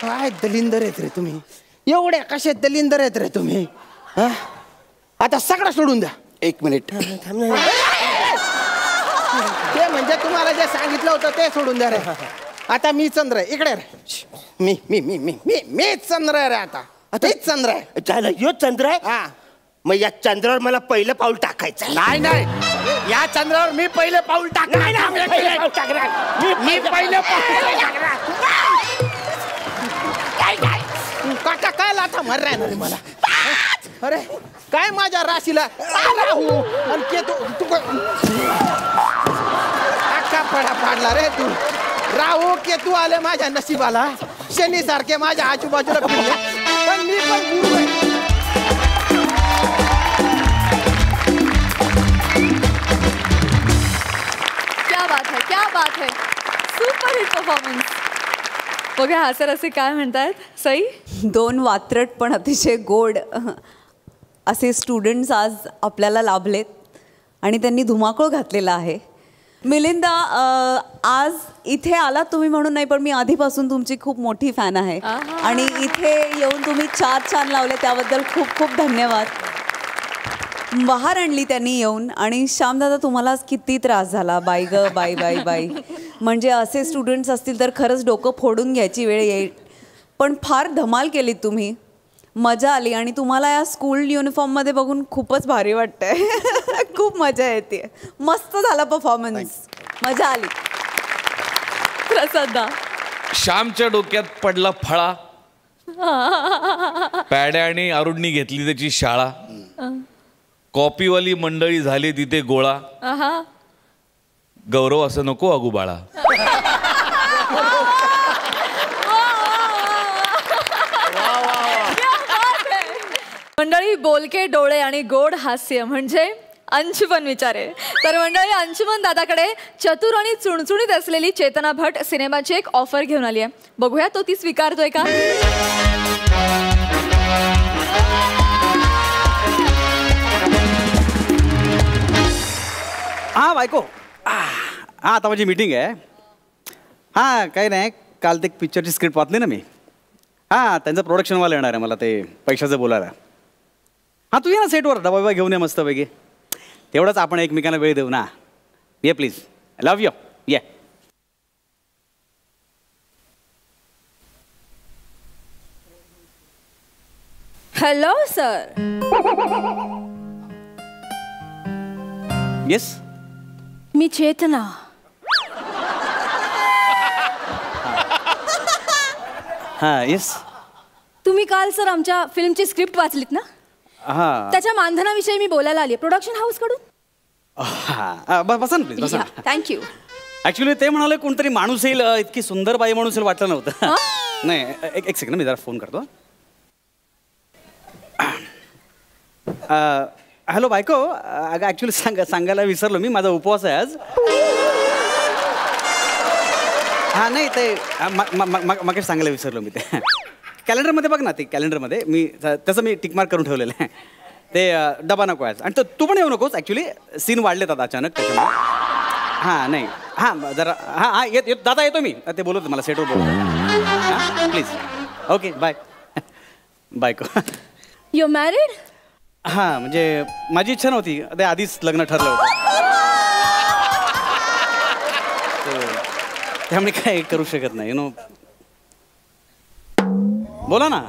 G: काय दलिंदर आहेत रे तुम्ही. एवढे कसे दलिंदर आहेत रे तुम्ही. आता सगळं सोडून द्या.
B: 1 मिनिट.
G: ते म्हणजे तुम्हाला जे सांगितलं होतं ते सोडून द्या रे. आता मी चंद्र आहे. इकडे रे. मी मी मी मी मी मीच चंद्र आहे रे. आता तेच चंद्र आहे.
H: झालं यो चंद्र आहे. मग या चंद्रावर मला पहिलं पाऊल टाकायचं.
I: नाही नाही, या चंद्रावर मी पहिले पाऊल टाकणार.
H: मी पहिलं पाऊल टाकणार.
G: काका काय लाथा मार राहणार मला. अरे काय माझ्या राशीला राहू आणि केतू तू अख्खा पडा पाडला रे तू. राहू केतू आले माझ्या नशिबाला. शनी सारखे माझ्या आजूबाजूला फिरले. पण मी पण गुरु आहे.
A: क्या बात है, क्या बात है. Super hit performance. बघा हास्यरसिक असे काय म्हणतायत. सई
E: 2 वात्रट पण अतिशय गोड असे स्टुडंट्स आज आपल्याला लाभलेत आणि त्यांनी धुमाकूळ घातलेला आहे. मिलिंदा, आज इथे आलात तुम्ही म्हणून नाही, पण मी आधीपासून तुमची खूप मोठी फॅन आहे आणि इथे येऊन तुम्ही 4 छान लावले त्याबद्दल खूप खूप धन्यवाद. बहार आणली त्यांनी येऊन. आणि श्यामदादा तुम्हाला किती त्रास झाला. बाई ग बाई बाई बाई. म्हणजे असे स्टुडंट्स असतील तर खरंच डोकं फोडून घ्यायची वेळ येईल. पण फार धमाल केलीत तुम्ही. मजा आली आणि तुम्हाला या स्कूल युनिफॉर्ममध्ये बघून खूपच भारी वाटतंय. खूप मजा येते. मस्त झाला परफॉर्मन्स. मजा आली.
A: प्रसादा
F: श्यामच्या डोक्यात पडला फळा. पॅड्या आणि अरुणनी घेतली त्याची शाळा. कॉपीवाली मंडळी झाली तिथे गोळा. गौरव असं नको अगू बाळा.
A: मंडळी, बोलके डोळे आणि गोड हास्य म्हणजे अंशुमन विचारे. तर मंडळी, अंशुमन दादाकडे चतुर आणि चुणचुणीत असलेली चेतना भट सिनेमाची एक ऑफर घेऊन आली आहे. बघूया तो ती स्वीकारतोय का.
J: हां बायको. हां आता माझी मीटिंग आहे. हां काही नाही, काल ते पिक्चरची स्क्रिप्ट वाचली ना मी. हां त्यांचं प्रोडक्शनवाला येणार आहे मला ते पैशाचं बोलायला. हां तू ये ना सेटवर, डबा बिबा घेऊन ये मस्तपैकी. तेवढंच आपण एकमेकांना वेळ देऊ ना. ये प्लीज. I love you. ये.
A: Hello sir.
J: येस
D: मी चेतना.
J: हां येस.
D: तुम्ही काल सर आमच्या फिल्मची स्क्रिप्ट वाचलीत ना.
J: हां
D: त्याच्या मानधनाविषयी मी बोलायला आली प्रोडक्शन हाऊस कडून.
J: हां बसा ना प्लीज बसा.
D: थँक्यू.
J: ॲक्च्युली ते म्हणाले कोणतरी माणूस येईल, इतकी सुंदर बाई माणूस येईल वाटलं नव्हतं. नाही एक सेकंड मी जरा फोन करतो. हॅलो बायको. अगं ॲक्च्युली सांगायला विसरलो मी, माझा उपवास आहे आज. हां नाही ते मग सांगायला विसरलो मी. ते कॅलेंडरमध्ये बघ ना, ते कॅलेंडरमध्ये मी तसं मी टिकमार्क करून ठेवलेलं आहे. ते डबा नको आहे. आणि तू पण येऊ नकोस. ॲक्च्युली सीन वाढलेत आता अचानक त्याच्यामुळे. हां नाही हां जरा हां हां येत दादा येतो मी. ते बोलतो मला सेटवर बोलतो. हां प्लीज. Okay bye. बायको.
D: You married.
J: हां म्हणजे माझी इच्छा नव्हती, ते आधीच लग्न ठरलं होतं. त्यामुळे काय करू शकत नाही. You know. बोला ना.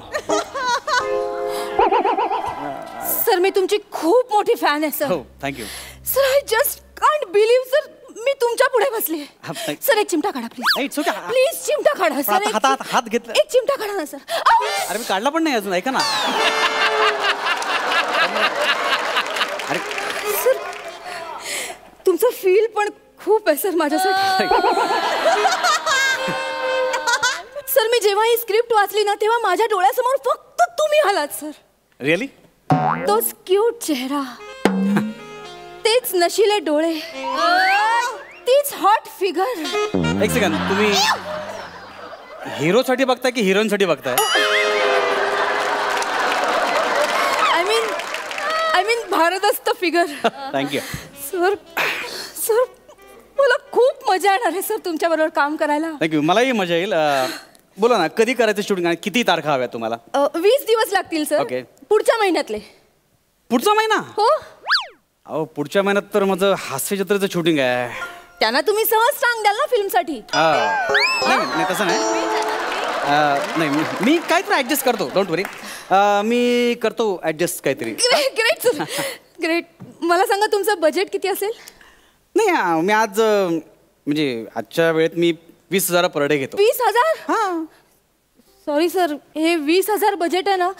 D: सर मी तुमची खूप मोठी फॅन आहे सर.
J: हो thank you.
D: Sir I just can't believe sir
A: मी तुमच्या पुढे बसले. सर एक चिमटा काढा प्लीज. प्लीज चिमटा काढा सर.
J: हात घेतला.
A: एक चिमटा काढा ना सर.
J: अरे मी काढला पण नाही अजून, ऐका ना. अरे
A: सर तुमचं फील पण खूप आहे सर माझ्यासाठी. सर मी जेव्हा ही स्क्रिप्ट वाचली ना तेव्हा माझ्या डोळ्यासमोर फक्त तुम्ही आलात सर.
J: रिअली?
A: तोच क्यूट चेहरा, तेच नशिले डोळे, तीच हॉट फिगर.
J: एक सेकंड, तुम्ही हिरोसाठी बघताय की हिरोईन साठी बघताय?
A: आय मीन भारदस्त फिगर.
J: Thank you
A: sir. सर मला खूप मजा येणार आहे सर तुमच्या बरोबर काम करायला.
J: थँक्यू, मलाही मजा येईल. बोला ना, कधी करायचं शूटिंग आणि किती तारखा हव्या तुम्हाला?
A: 20 दिवस लागतील सर.
J: ओके.
A: पुढच्या महिन्यातले.
J: पुढचा महिना?
A: हो.
J: अहो पुढच्या महिन्यात तर माझं हास्यचित्राचं शूटिंग आहे.
A: त्यांना तुम्ही सहज सांग द्याल ना फिल्मसाठी.
J: नाही तसं नाही. नाही मी काहीतरी ऍडजस्ट करतो, डोंट वरी. मी करतो ऍडजस्ट काहीतरी.
A: Great sir, great. मला सांगा तुमचं बजेट किती असेल?
J: नाही मी आज म्हणजे आजच्या वेळेत मी 20,000 पर डे घेतो.
A: 20,000? हां. सॉरी सर, हे 20,000 बजेट आहे ना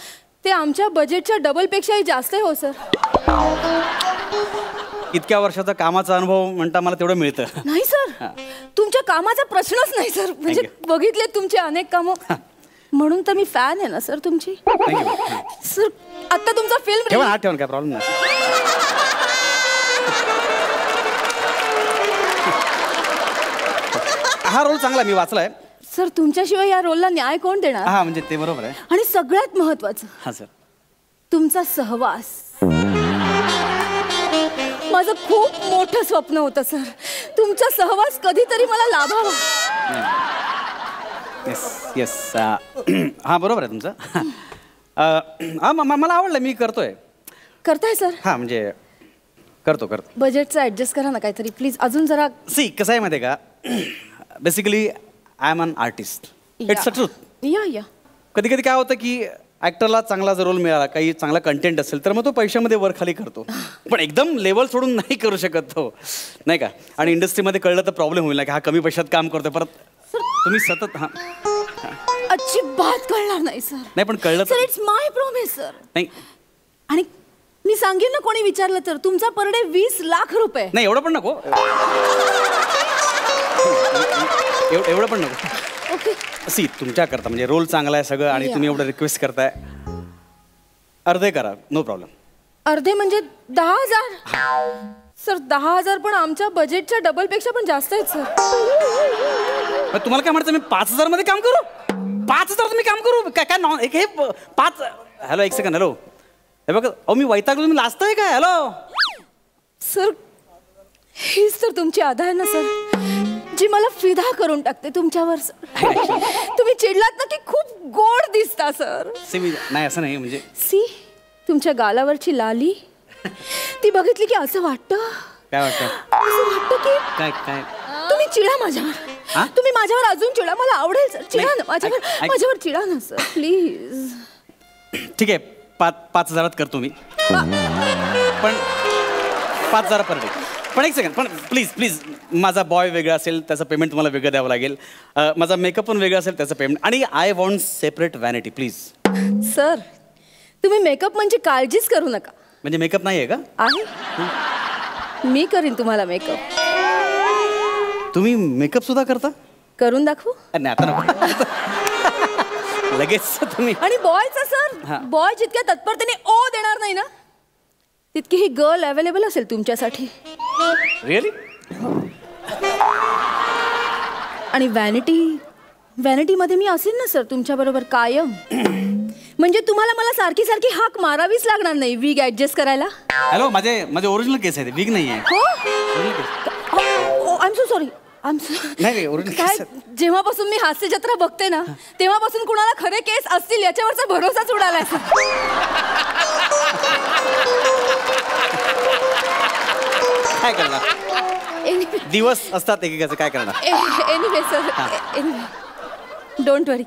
A: ते आमच्या बजेटच्या डबल पेक्षाही जास्त आहे हो सर.
J: इतक्या वर्षाचा कामाचा अनुभव म्हणता मला तेवढं मिळतं.
A: नाही सर, तुमच्या कामाचा प्रश्नच नाही सर. म्हणजे बघितले तुमचे अनेक कामं, म्हणून तर मी फॅन आहे ना सर तुमची. सर आता तुमचा फिल्म
J: ठेवा काय प्रॉब्लेम नाही. हा रोल चांगला, मी वाचलाय
A: सर. तुमच्याशिवाय या रोलला न्याय कोण देणार?
J: हा म्हणजे ते बरोबर आहे.
A: आणि सगळ्यात महत्वाचं,
J: हा सर, तुमचा
A: सहवास. माझं खूप मोठं स्वप्न होतं सर, तुमचा सहवास कधीतरी मला लाभावा.
J: Yes yes. हा बरोबर आहे तुमचं. मला आवडलं, मी करतोय.
A: करताय सर?
J: हा म्हणजे करतो.
A: बजेटचं ऍडजस्ट करा ना काहीतरी प्लीज. अजून जरा
J: सी कसं आहे माहिती आहे का, basically I am an artist. It's a truth.
A: या
J: कधी कधी काय होतं की ऍक्टरला चांगला जर रोल मिळाला, काही चांगला कंटेंट असेल तर मग तो पैशामध्ये वर खाली करतो, पण एकदम लेवल सोडून नाही करू शकत तो, नाही का. आणि इंडस्ट्रीमध्ये कळलं तर प्रॉब्लेम होईल ना की हा कमी पैशात काम करतोय, परत तुम्ही सतत. हा
A: अजिबात कळणार नाही सर.
J: नाही पण कळलं
A: sir, it's my promise sir.
J: नाही.
A: आणि मी सांगेन ना कोणी विचारलं तर तुमचा पर डे 20 लाख रुपये.
J: नाही एवढं पण नको. एवढं पण नको.
A: ओके.
J: सी तुमच्या करता म्हणजे रोल चांगला आहे सगळं, आणि तुम्ही एवढं रिक्वेस्ट करताय, अर्धे करा, नो प्रॉब्लेम.
A: अर्धे म्हणजे 10,000? सर 10,000 पण आमच्या बजेटच्या डबल पेक्षा पण जास्त आहेत सर.
J: तुम्हाला काय म्हणायचं, मी 5,000 मध्ये काम करू? 5,000 तुम्ही काम करू काय नॉन हे 5. हॅलो एक सेकंड. हॅलो हे बघा, अहो मी वैतागलो, तुम्ही लाजताय काय? हॅलो
A: सर, हीच तर तुमची अदा आहे ना सर, जी मला फिदा करून टाकते तुमच्यावर सर. तुम्ही चिडलात ना की खूप गोड दिसता सर.
J: नाही असं नाही म्हणजे.
A: सी तुमच्या गालावरची लाली ती बघितली की असं वाटतं.
J: काय वाटतं?
A: असं वाटतं की
J: काय
A: तुम्ही चिडा माझ्यावर. तुम्ही माझ्यावर अजून चिडा, मला आवडेल सर. चिडा ना माझ्यावर चिडा ना सर प्लीज.
J: ठीक आहे, 5,000 करतो मी, पण 5,000 पर डे. पण एक सेकंड, पण प्लीज माझा बॉय वेगळा असेल त्याचं पेमेंट तुम्हाला वेगळं द्यावं लागेल, माझा मेकअप पण वेगळा असेल त्याचं पेमेंट, आणि I want separate vanity please.
A: Sir तुम्ही मेकअप म्हणजे काळजीच करू नका.
J: म्हणजे मेकअप नाही आहे का?
A: आहे, मी करीन तुम्हाला मेकअप.
J: तुम्ही मेकअप सुद्धा करता?
A: करून दाखवू?
J: नाही आता नको. लगेच तुम्ही.
A: आणि बॉयचा सर, बॉय जितक्या तत्परतेने ओ देणार नाही ना तितकी ही गर्ल अवेलेबल असेल तुमच्यासाठी.
J: रिअली?
A: आणि व्हॅनिटी मध्ये मी असेल ना सर तुमच्या बरोबर कायम. म्हणजे तुम्हाला मला सारखी सारखी हाक मारावीच लागणार नाही विग ऍडजस्ट करायला.
J: हॅलो माझे ओरिजिनल केस आहे, विग नाही आहे.
A: I am so sorry.
J: नाही ओरिजिनल
A: काय, जेव्हापासून मी हास्य जत्रा बघते ना तेव्हापासून कुणाला खरे केस असतील याच्यावरचा भरोसाच उडालाय सर.
J: काय करणार, दिवस असतात एकेकाचे, काय करणार.
A: एनिवे सर, एनिवे डोंट वरी,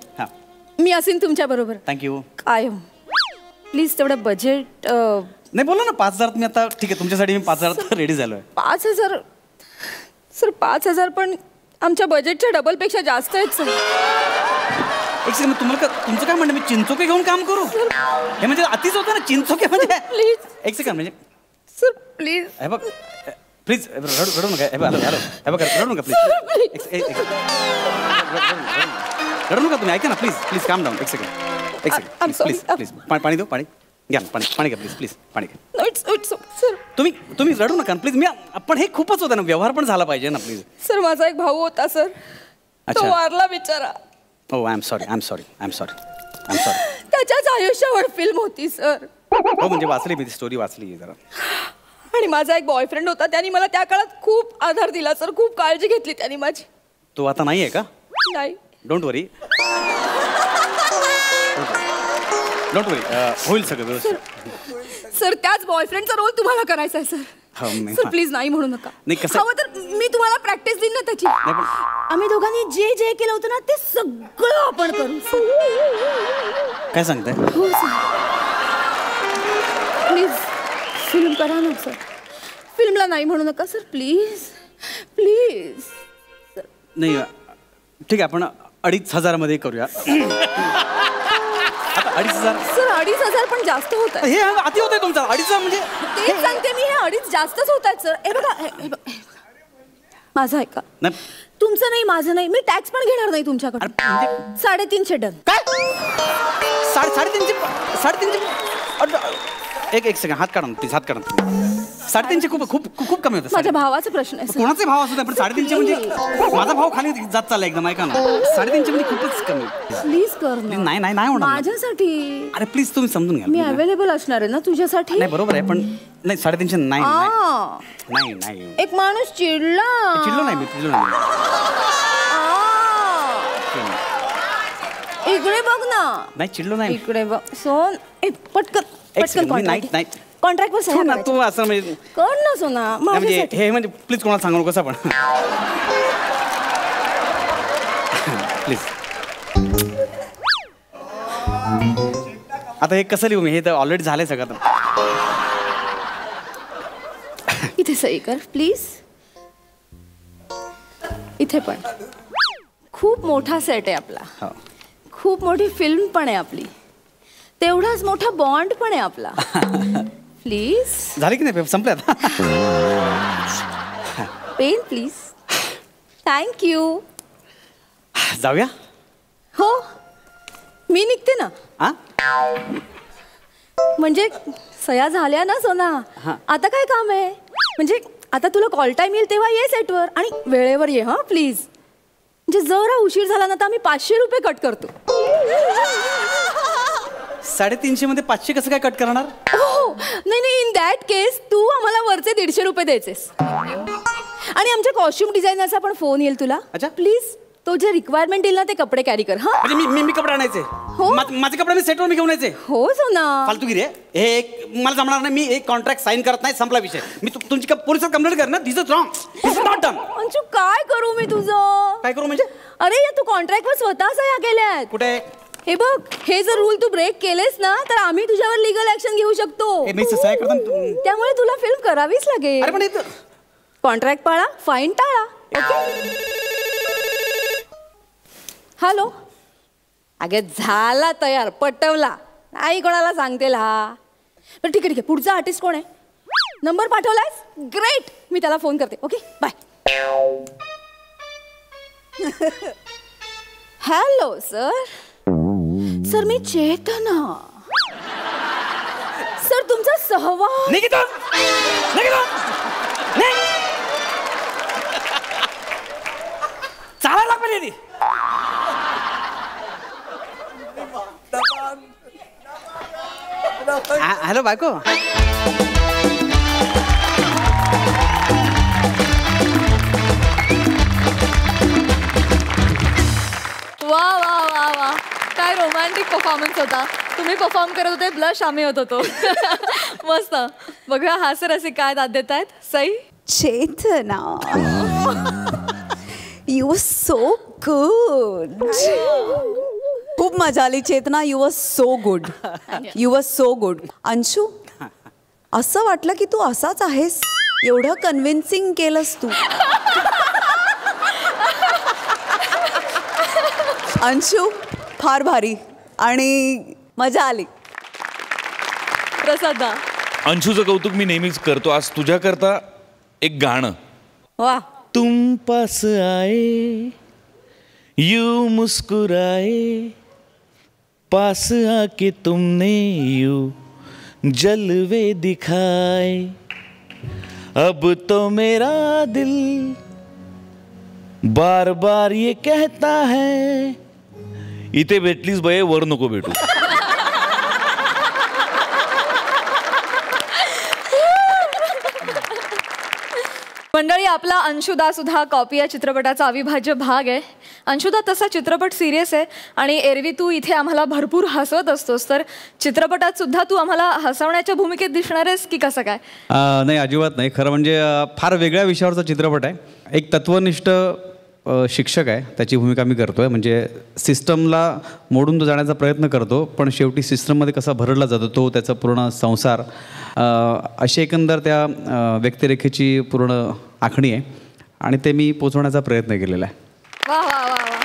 A: मी असेन तुमच्या बरोबर.
J: थँक्यू.
A: कायम. प्लीज तेवढं बजेट.
J: नाही बोला ना 5,000. मी आता ठीक आहे तुमच्यासाठी मी 5,000 रेडी झालोय.
A: 5,000 सर 5,000 पण आमच्या बजेटच्या डबल पेक्षा जास्त आहेत सर.
J: एक सेकंड, तुम्हाला तुमचं काय म्हणणं, मी चिंचोके घेऊन काम करू? हे म्हणजे अतिच होतं ना, चिंचोके म्हणजे.
A: प्लीज
J: एक सेकंड म्हणजे
A: सर प्लीज.
J: हे बघ प्लीज रडू नका. हे बघ हे बघ रडू नका प्लीज. रडू नका तुम्ही, ऐका ना प्लीज. प्लीज काम डाऊन. एक सेकंड प्लीज प्लीज. पाणी देऊ, पाणी घ्या ना, पाणी घ्या प्लीज. प्लीज पाणी घ्या.
A: सर
J: तुम्ही रडू नका प्लीज. मी पण हे खूपच होतं ना, व्यवहार पण झाला पाहिजे ना प्लीज.
A: सर माझा एक भाऊ होता सर, तो वारला बिचारा.
J: हो, आय एम सॉरी.
A: त्याच्याच आयुष्यावर फिल्म होती सर.
J: हो म्हणजे वाचली मी, स्टोरी वाचली जरा.
A: आणि माझा एक बॉयफ्रेंड होता, त्याने मला त्या काळात खूप आधार दिला सर, खूप काळजी घेतली त्याने माझी.
J: तो आता नाही आहे का?
A: नाही.
J: डोंट वरी. होईल सगळं व्यवस्थित.
A: सर त्याच बॉयफ्रेंडचा रोल तुम्हाला करायचा आहे सर. सर प्लीज नाही म्हणू नका. हवं तर मी तुम्हाला प्रॅक्टिस देईन ना त्याची. आम्ही दोघांनी जे जे केलं होतं ना ते सगळं आपण करू.
J: काय सांगताय?
A: हो सर. प्लीज फिल्म करा ना सर. फिल्मला नाही म्हणू नका सर, प्लीज प्लीज.
J: नाही ठीक आहे, आपण 2,500 मध्ये करूया. 2,500
A: सर 2,500 पण जास्त होत आहे.
J: हे अति होत आहे तुमचं. 2,500 म्हणजे
A: तेच सांगते मी, हे 2,500 जास्तच होत आहेत सर. हे बघा माझं ऐका. तुमचं नाही, माझं नाही, मी टॅक्स पण घेणार नाही तुमच्याकडे. 350 डन.
J: काय 350? एक सेकंड, हात काढा प्लीज, हात काढा. 350 खूप कमी होतं.
A: माझ्या भावाचा प्रश्न आहे.
J: कोणाचे भाव असू दे, पण 350 म्हणजे माझा भाव खाली जात चालला एकदम. ऐका ना, 350 म्हणजे खूपच कमी.
A: प्लीज कर ना.
J: नाही होणार
A: माझ्यासाठी.
J: अरे प्लीज तुम्ही समजून घ्या.
A: मी अवेलेबल असणार आहे ना तुझ्यासाठी.
J: नाही बरोबर आहे, पण नाही 350 नाही.
A: एक माणूस चिडलो
J: नाही.
A: इकडे बघ ना.
J: नाही चिडलो नाही.
A: इकडे बघ सोन. पटकन कॉन्ट्रॅक्ट वर सह्या
J: तू असं म्हणजे
A: कर ना सोना.
J: म्हणजे हे म्हणजे प्लीज कोणाला सांगू नकोस आपण. प्लीज. आता हे कसं लिहू मी? हे तर ऑलरेडी झालंय सगळं.
A: इथे सही कर प्लीज. इथे पण. खूप मोठा सेट आहे आपला. खूप मोठी फिल्म पण आहे आपली. तेवढाच मोठा बॉन्ड पण आहे आपला. प्लीज.
J: झाले की नाही? संपले आता.
A: Pen please. थँक्यू.
J: जाऊया?
A: हो मी निघते ना. म्हणजे सह्या झाल्या ना सोना. आता काय काम आहे? म्हणजे आता तुला कॉल टाइम येईल तेव्हा ये सेटवर आणि वेळेवर ये. हा प्लीज. म्हणजे जरा उशीर झाला ना तर आम्ही 500 रुपये कट करतो.
J: 350 मध्ये 500 कसं काय कट करणार?
A: नाही इन दॅट केस तू आम्हाला वरचे 150 रुपये द्यायचेस. आणि आमच्या कॉस्ट्युम डिझायनरचा पण फोन येईल तुला.
J: अच्छा.
A: प्लीज तो जे रिक्वायरमेंट येईल ना ते कपडे कॅरी कर. हा
J: म्हणजे मी कपडे आणायचे? माझे कपडे मी सेटवर मी घेऊन यायचे?
A: हो सोना.
J: फालतूगिरी आहे हे. मला जमणार नाही. मी एक कॉन्ट्रॅक्ट साईन करत नाही. संपला विषय. मी तुमची पोलिसात कंप्लेंट कर ना. This is wrong. This is not done.
A: Anshu काय करू मी तुझं?
J: काय करू म्हणजे?
A: अरे तू कॉन्ट्रॅक्ट वर स्वतः सह्या केल्यात.
J: कुठे?
A: हे बघ, हे जर रूल तू ब्रेक केलेस ना तर आम्ही तुझ्यावर लीगल ऍक्शन घेऊ शकतो. त्यामुळे तुला फिल्म करावीच लागेल. कॉन्ट्रॅक्ट पाळा, फाईन टाळा. हॅलो. अगे झाला तयार, पटवला. नाही कोणाला सांगतेल हा. पण ठीक आहे. पुढचा आर्टिस्ट कोण आहे? नंबर पाठवलायस? ग्रेट. मी त्याला फोन करते. Okay bye. Hello sir. Sir मी चेतना. सर तुमचा सहवास.
J: निकिता चालायला पाहिजे. हॅलो बायको.
A: वा वा वा वा, काय रोमॅन्टिक परफॉर्मन्स होता. तुम्ही परफॉर्म करत होते, ब्लश आम्ही होत होतो. मस्त. बघूया हास्यरसिक काय दाद देत आहेत. Sai.
E: Chetana, you are so good. खूप मजा आली Chetana. You are so good. You are so good. Anshu, असं वाटलं की तू असाच आहेस. एवढं कन्व्हिन्सिंग केलंस तू. अंशू फार भारी आणि मजा आली.
A: प्रसाद दा.
F: अंशूचं कौतुक मी नेहमीच करतो. आज तुझ्याकरता एक गाणं.
D: वा.
F: तुम पास आए यू मुस्कुराए पास आके तुमने यू जलवे दिखाए अब तो मेरा दिल बार बार ये कहता है. इथे भेटलीस बये वर नको भेटू.
A: मंडळी, आपला अंशुदा सुद्धा कॉपी या चित्रपटाचा अविभाज्य भाग आहे. अंशुदा, तसा चित्रपट सिरियस आहे आणि एरवी तू इथे आम्हाला भरपूर हसवत असतोस, तर चित्रपटात सुद्धा तू आम्हाला हसवण्याच्या भूमिकेत दिसणार आहेस की कसं काय?
J: नाही, अजिबात नाही. खरं म्हणजे फार वेगळ्या विषयावरचा चित्रपट आहे. एक तत्वनिष्ठ शिक्षक आहे, त्याची भूमिका मी करतो आहे. म्हणजे सिस्टमला मोडून तो जाण्याचा प्रयत्न करतो, पण शेवटी सिस्टममध्ये कसा भरडला जातो तो, त्याचा पूर्ण संसार, अशी एकंदर त्या व्यक्तिरेखेची पूर्ण आखणी आहे आणि ते मी पोचवण्याचा प्रयत्न केलेला आहे.
A: वा वा वा वा.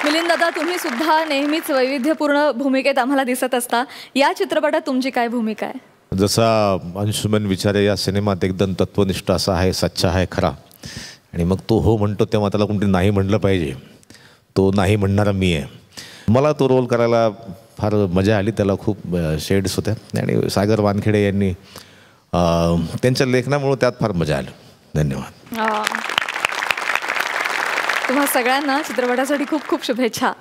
A: मिलिंद दादा, तुम्ही सुद्धा नेहमीच वैविध्यपूर्ण भूमिकेत आम्हाला दिसत असता. या चित्रपटात तुमची काय भूमिका आहे?
K: जसा अंशुमन विचारे या सिनेमात एकदम तत्वनिष्ठ असा आहे, सच्चा आहे, खरा, आणि मग तो हो म्हणतो तेव्हा त्याला कोणतरी नाही म्हणलं पाहिजे. तो नाही म्हणणारा मी आहे. मला तो रोल करायला फार मजा आली. त्याला खूप शेड्स होत्या आणि सागर वानखेडे यांनी त्यांच्या लेखनामुळे त्यात फार मजा आली. धन्यवाद.
A: तुम्हा सगळ्यांना चित्रपटासाठी खूप खूप शुभेच्छा.